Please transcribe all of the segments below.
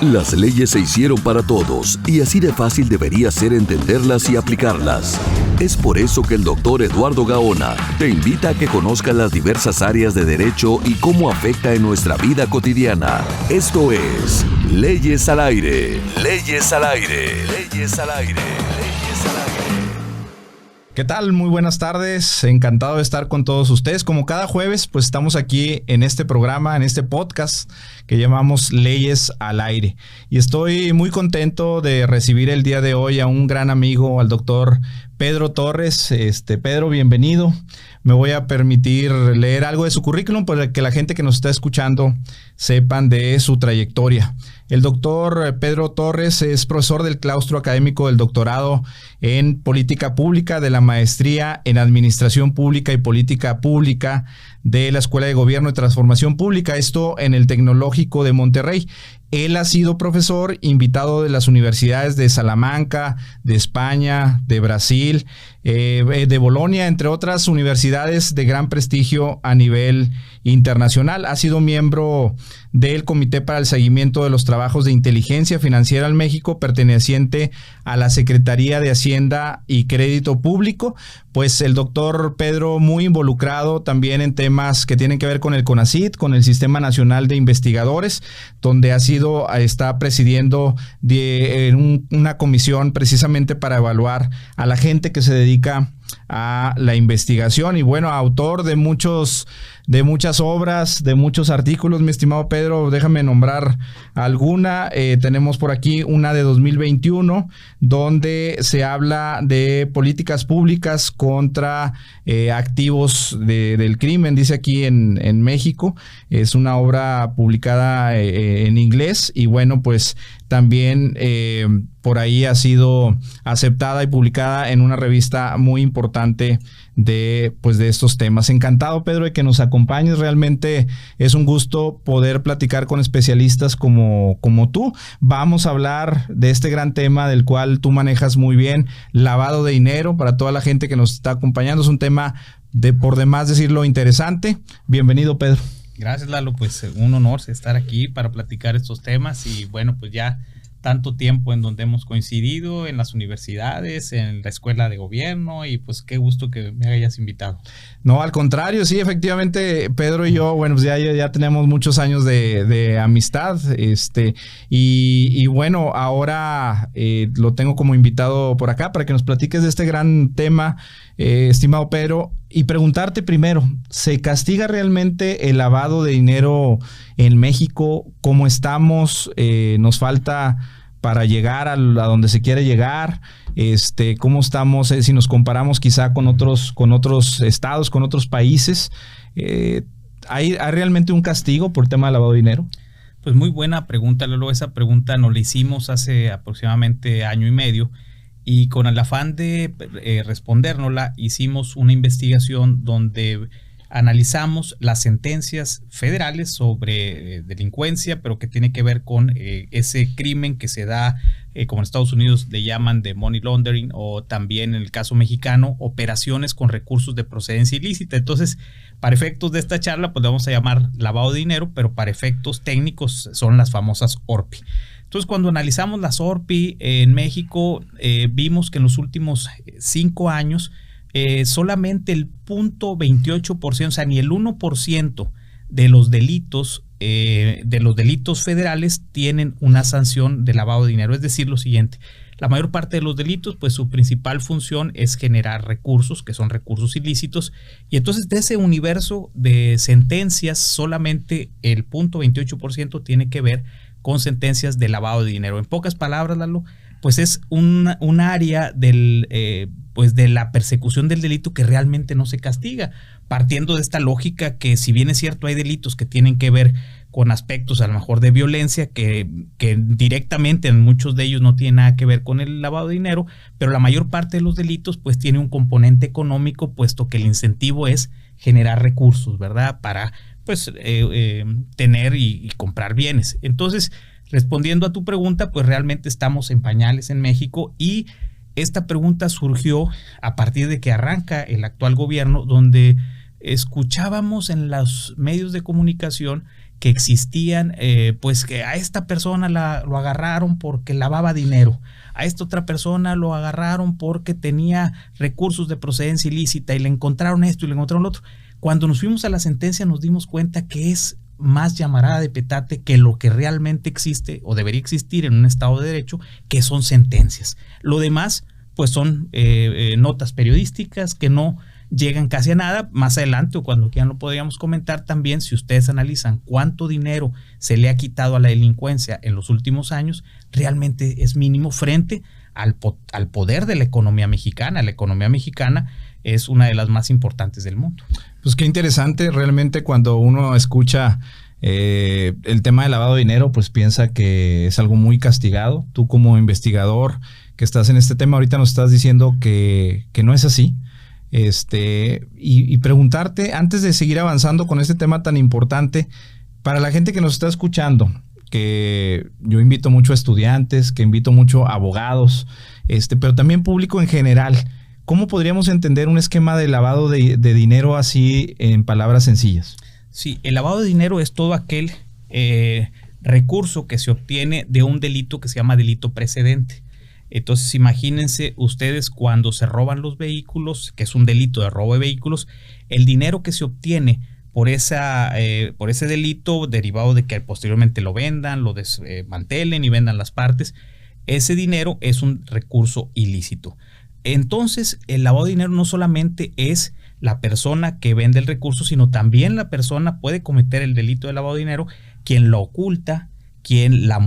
Las leyes se hicieron para todos y así de fácil debería ser entenderlas y aplicarlas. Es por eso que el doctor Eduardo Gaona te invita a que conozcas las diversas áreas de derecho y cómo afecta en nuestra vida cotidiana. Esto es Leyes al Aire. Leyes al Aire. Leyes al Aire. Leyes al Aire. ¿Qué tal? Muy buenas tardes, encantado de estar con todos ustedes. Como cada jueves, pues estamos aquí en este programa, en este podcast que llamamos Leyes al Aire. Y estoy muy contento de recibir el día de hoy a un gran amigo, al doctor Pedro Torres. Pedro, bienvenido. Me voy a permitir leer algo de su currículum para que la gente que nos está escuchando sepan de su trayectoria. El doctor Pedro Torres es profesor del claustro académico del doctorado en política pública, de la maestría en administración pública y política pública de la Escuela de Gobierno y Transformación Pública, esto en el Tecnológico de Monterrey. Él ha sido profesor invitado de las universidades de Salamanca, de España, de Brasil, de Bolonia, entre otras universidades de gran prestigio a nivel internacional. Ha sido miembro del Comité para el Seguimiento de los Trabajos de Inteligencia Financiera en México, perteneciente a la Secretaría de Hacienda y Crédito Público. Pues el doctor Pedro muy involucrado también en temas que tienen que ver con el CONACYT, con el Sistema Nacional de Investigadores, donde está presidiendo una comisión precisamente para evaluar a la gente que se dedica a la investigación y bueno, autor de muchas obras, de muchos artículos. Mi estimado Pedro, déjame nombrar alguna. Tenemos por aquí una de 2021 donde se habla de políticas públicas contra activos del crimen, dice aquí en México. Es una obra publicada en inglés y bueno, pues también por ahí ha sido aceptada y publicada en una revista muy importante de estos temas. Encantado, Pedro, de que nos acompañes. Realmente es un gusto poder platicar con especialistas como tú. Vamos a hablar de este gran tema del cual tú manejas muy bien, lavado de dinero. Para toda la gente que nos está acompañando, es un tema por demás decirlo interesante. Bienvenido, Pedro. Gracias, Lalo. Pues un honor estar aquí para platicar estos temas y bueno, pues ya tanto tiempo en donde hemos coincidido en las universidades, en la escuela de gobierno y pues qué gusto que me hayas invitado. No, al contrario, sí, efectivamente, Pedro y yo, bueno, pues ya tenemos muchos años de amistad, y bueno, ahora lo tengo como invitado por acá para que nos platiques de este gran tema, estimado Pedro, y preguntarte primero, ¿se castiga realmente el lavado de dinero en México? ¿Cómo estamos? ¿Nos falta para llegar a donde se quiere llegar? ¿Cómo estamos si nos comparamos quizá con otros estados, con otros países? ¿Hay realmente un castigo por el tema del lavado de dinero? Pues muy buena pregunta, Lalo. Esa pregunta nos la hicimos hace aproximadamente año y medio. Y con el afán de respondérnosla, hicimos una investigación donde analizamos las sentencias federales sobre delincuencia, pero que tiene que ver con ese crimen que se da, como en Estados Unidos le llaman de money laundering, o también en el caso mexicano, operaciones con recursos de procedencia ilícita. Entonces, para efectos de esta charla, pues le vamos a llamar lavado de dinero, pero para efectos técnicos son las famosas ORPI. Entonces, cuando analizamos las ORPI en México, vimos que en los últimos 5 años solamente el 0.28%, o sea, ni el 1% de los delitos federales tienen una sanción de lavado de dinero. Es decir, lo siguiente: la mayor parte de los delitos, pues su principal función es generar recursos, que son recursos ilícitos, y entonces de ese universo de sentencias, solamente el 0.28% tiene que ver con sentencias de lavado de dinero. En pocas palabras, Lalo, pues es un área de la persecución del delito que realmente no se castiga, partiendo de esta lógica que, si bien es cierto, hay delitos que tienen que ver con aspectos a lo mejor de violencia que directamente en muchos de ellos no tienen nada que ver con el lavado de dinero, pero la mayor parte de los delitos pues tiene un componente económico, puesto que el incentivo es generar recursos, ¿verdad? Para pues tener y comprar bienes. Entonces, respondiendo a tu pregunta, pues realmente estamos en pañales en México, y esta pregunta surgió a partir de que arranca el actual gobierno, donde escuchábamos en los medios de comunicación que existían, pues que a esta persona lo agarraron porque lavaba dinero, a esta otra persona lo agarraron porque tenía recursos de procedencia ilícita y le encontraron esto y le encontraron lo otro. Cuando nos fuimos a la sentencia nos dimos cuenta que es más llamarada de petate que lo que realmente existe o debería existir en un Estado de Derecho, que son sentencias. Lo demás, pues son notas periodísticas que no llegan casi a nada. Más adelante, o cuando quieran lo podríamos comentar también, si ustedes analizan cuánto dinero se le ha quitado a la delincuencia en los últimos años, realmente es mínimo frente al poder de la economía mexicana. La economía mexicana es una de las más importantes del mundo. Pues qué interesante, realmente cuando uno escucha el tema del lavado de dinero, pues piensa que es algo muy castigado. Tú como investigador que estás en este tema, ahorita nos estás diciendo que no es así. Y preguntarte, antes de seguir avanzando con este tema tan importante, para la gente que nos está escuchando, que yo invito mucho a estudiantes, que invito mucho a abogados, pero también público en general, ¿cómo podríamos entender un esquema de lavado de dinero así en palabras sencillas? Sí, el lavado de dinero es todo aquel recurso que se obtiene de un delito que se llama delito precedente. Entonces imagínense ustedes cuando se roban los vehículos, que es un delito de robo de vehículos, el dinero que se obtiene por ese delito, derivado de que posteriormente lo vendan, lo desmantelen y vendan las partes, ese dinero es un recurso ilícito. Entonces el lavado de dinero no solamente es la persona que vende el recurso, sino también la persona puede cometer el delito de lavado de dinero, quien lo oculta, quien lo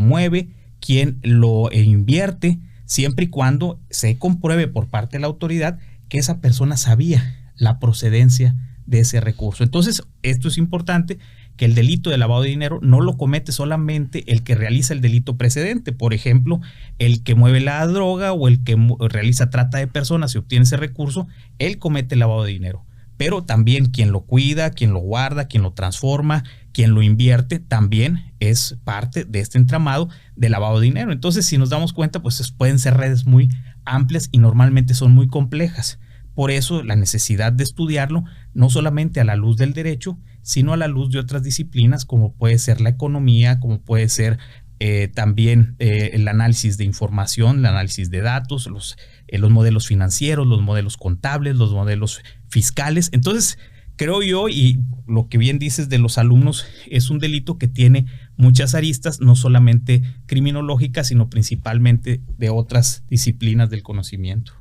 mueve, quien lo invierte, siempre y cuando se compruebe por parte de la autoridad que esa persona sabía la procedencia de ese recurso. Entonces, esto es importante, que el delito de lavado de dinero no lo comete solamente el que realiza el delito precedente. Por ejemplo, el que mueve la droga o el que realiza trata de personas y obtiene ese recurso, él comete el lavado de dinero. Pero también quien lo cuida, quien lo guarda, quien lo transforma, quien lo invierte, también es parte de este entramado de lavado de dinero. Entonces, si nos damos cuenta, pues pueden ser redes muy amplias y normalmente son muy complejas. Por eso la necesidad de estudiarlo, no solamente a la luz del derecho, sino a la luz de otras disciplinas, como puede ser la economía, como puede ser también el análisis de información, el análisis de datos, los modelos financieros, los modelos contables, los modelos fiscales. Entonces, creo yo, y lo que bien dices de los alumnos, es un delito que tiene muchas aristas, no solamente criminológicas, sino principalmente de otras disciplinas del conocimiento.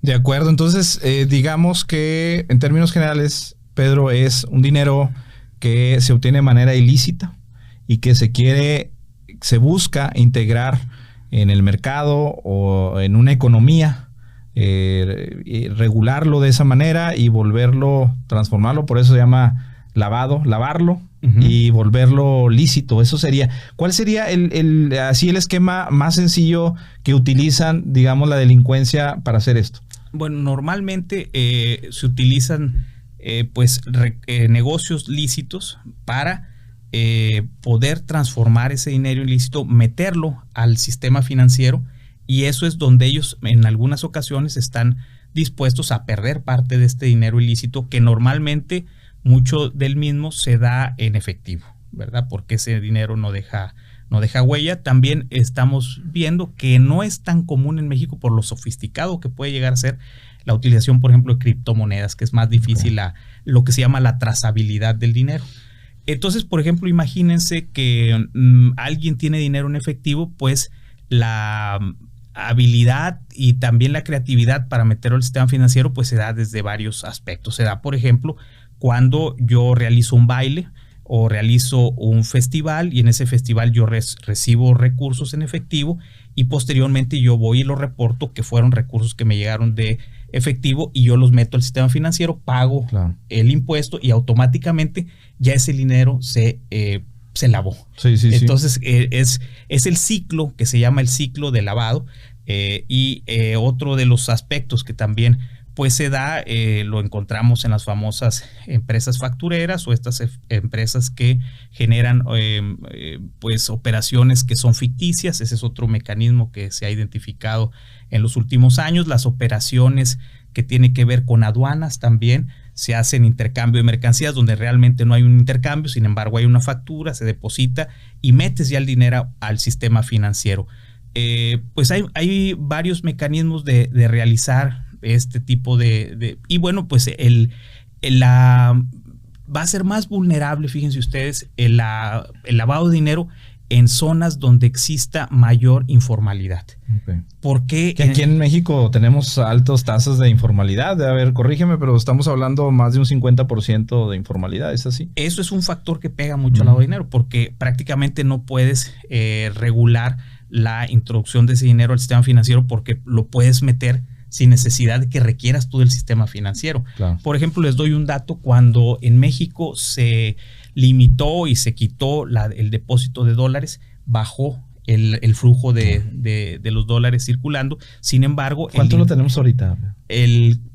De acuerdo, entonces digamos que en términos generales, Pedro, es un dinero que se obtiene de manera ilícita y que se busca integrar en el mercado o en una economía, regularlo de esa manera y transformarlo, por eso se llama lavarlo y volverlo lícito. Eso sería. ¿Cuál sería así el esquema más sencillo que utilizan, digamos, la delincuencia para hacer esto? Bueno, normalmente se utilizan negocios lícitos para poder transformar ese dinero ilícito, meterlo al sistema financiero, y eso es donde ellos en algunas ocasiones están dispuestos a perder parte de este dinero ilícito, que normalmente mucho del mismo se da en efectivo, ¿verdad? Porque ese dinero no deja huella. También estamos viendo que no es tan común en México por lo sofisticado que puede llegar a ser la utilización, por ejemplo, de criptomonedas, que es más difícil lo que se llama la trazabilidad del dinero. Entonces, por ejemplo, imagínense que alguien tiene dinero en efectivo, pues la habilidad y también la creatividad para meterlo al sistema financiero pues se da desde varios aspectos. Se da, por ejemplo, cuando yo realizo un baile o realizo un festival y en ese festival yo recibo recursos en efectivo y posteriormente yo voy y lo reporto que fueron recursos que me llegaron de efectivo y yo los meto al sistema financiero, pago el impuesto y automáticamente ya ese dinero se lavó. Sí. Entonces es el ciclo que se llama el ciclo de lavado y otro de los aspectos que también pues se da, lo encontramos en las famosas empresas factureras o estas empresas que generan pues operaciones que son ficticias. Ese es otro mecanismo que se ha identificado en los últimos años. Las operaciones que tienen que ver con aduanas también se hacen intercambio de mercancías donde realmente no hay un intercambio, sin embargo hay una factura, se deposita y metes ya el dinero al sistema financiero. Pues hay varios mecanismos de realizar este tipo y bueno, pues va a ser más vulnerable, fíjense ustedes, el lavado de dinero en zonas donde exista mayor informalidad. Okay. Porque aquí en México tenemos altas tasas de informalidad. A ver, corrígeme, pero estamos hablando más de un 50% de informalidad, ¿es así? Eso es un factor que pega mucho al lavado de dinero, porque prácticamente no puedes regular la introducción de ese dinero al sistema financiero porque lo puedes meter sin necesidad de que requieras tú del sistema financiero. Claro. Por ejemplo, les doy un dato. Cuando en México se limitó y se quitó el depósito de dólares, bajó el flujo de los dólares circulando. Sin embargo... ¿Cuánto lo tenemos ahorita?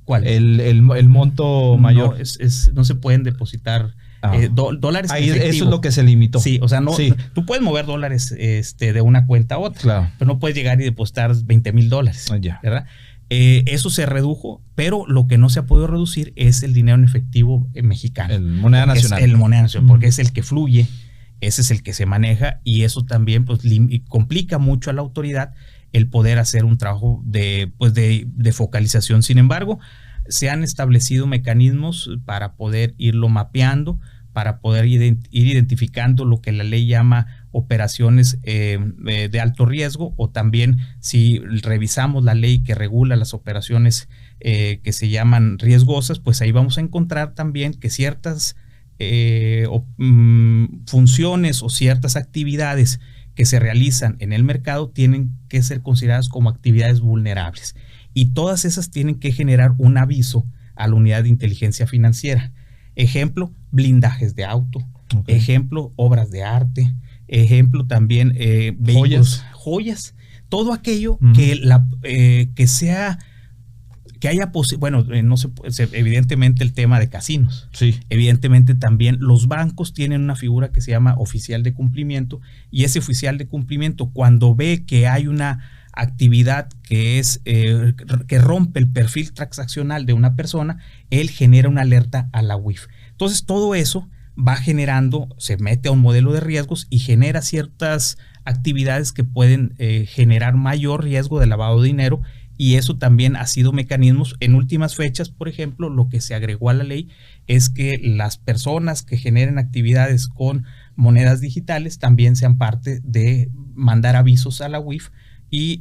¿Cuál? El monto mayor. No se pueden depositar dólares ahí efectivo. Eso es lo que se limitó. Sí, o sea, sí. Tú puedes mover dólares de una cuenta a otra, claro, pero no puedes llegar y depositar $20,000, ya. ¿verdad? Eso se redujo, pero lo que no se ha podido reducir es el dinero en efectivo mexicano. El moneda nacional. Es el moneda nacional, porque es el que fluye, ese es el que se maneja y eso también pues, complica mucho a la autoridad el poder hacer un trabajo de focalización. Sin embargo, se han establecido mecanismos para poder irlo mapeando, para poder ir identificando lo que la ley llama operaciones de alto riesgo, o también si revisamos la ley que regula las operaciones que se llaman riesgosas, pues ahí vamos a encontrar también que ciertas funciones o ciertas actividades que se realizan en el mercado tienen que ser consideradas como actividades vulnerables. Y todas esas tienen que generar un aviso a la unidad de inteligencia financiera. Ejemplo, blindajes de auto. Okay. Ejemplo, obras de arte. Ejemplo, también vehículos, joyas. Todo aquello que sea... que haya bueno, no se evidentemente el tema de casinos. Sí. Evidentemente también los bancos tienen una figura que se llama oficial de cumplimiento, y ese oficial de cumplimiento, cuando ve que hay una actividad que es que rompe el perfil transaccional de una persona, él genera una alerta a la UIF. Entonces todo eso va generando, se mete a un modelo de riesgos y genera ciertas actividades que pueden generar mayor riesgo de lavado de dinero. Y eso también ha sido mecanismos. En últimas fechas, por ejemplo, lo que se agregó a la ley es que las personas que generen actividades con monedas digitales también sean parte de mandar avisos a la UIF, y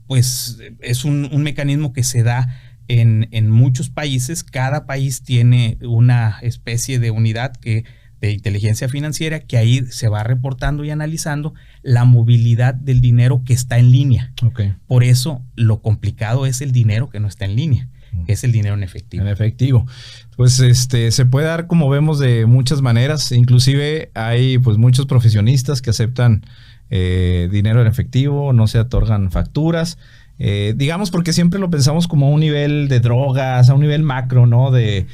pues es un mecanismo que se da en muchos países. Cada país tiene una especie de unidad de inteligencia financiera que ahí se va reportando y analizando la movilidad del dinero que está en línea. Okay. Por eso lo complicado es el dinero que no está en línea, que es el dinero en efectivo. En efectivo. Pues se puede dar, como vemos, de muchas maneras. Inclusive hay pues muchos profesionistas que aceptan dinero en efectivo, no se otorgan facturas. Digamos, porque siempre lo pensamos como a un nivel de drogas, a un nivel macro, ¿no? De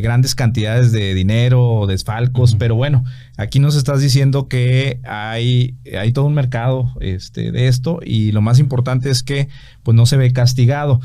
grandes cantidades de dinero, desfalcos, pero bueno, aquí nos estás diciendo que hay todo un mercado de esto, y lo más importante es que pues no se ve castigado.